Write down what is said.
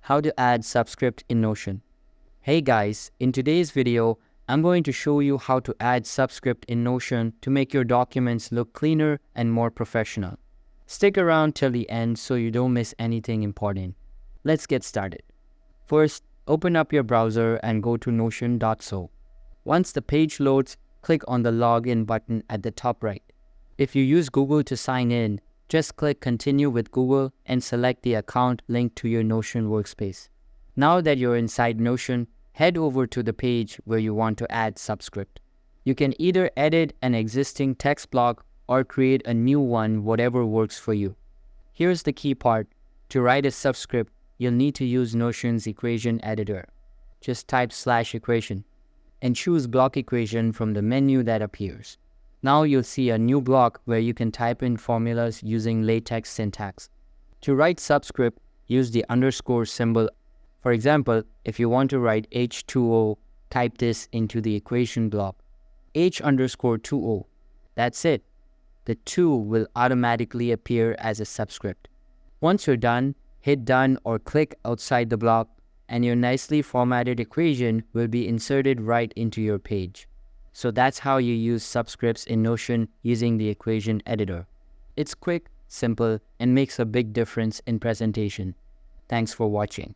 How to add subscript in Notion. Hey guys, in today's video, I'm going to show you how to add subscript in Notion to make your documents look cleaner and more professional. Stick around till the end so you don't miss anything important. Let's get started. First, open up your browser and go to notion.so. Once the page loads, click on the login button at the top right. If you use Google to sign in, just click Continue with Google and select the account linked to your Notion workspace. Now that you're inside Notion, head over to the page where you want to add subscript. You can either edit an existing text block or create a new one, whatever works for you. Here's the key part. To write a subscript, you'll need to use Notion's equation editor. Just type /equation and choose block equation from the menu that appears. Now you'll see a new block where you can type in formulas using LaTeX syntax. To write subscript, use the underscore symbol. For example, if you want to write H2O, type this into the equation block. H_2O. That's it. The 2 will automatically appear as a subscript. Once you're done, hit done or click outside the block, and your nicely formatted equation will be inserted right into your page. So that's how you use subscripts in Notion using the equation editor. It's quick, simple, and makes a big difference in presentation. Thanks for watching.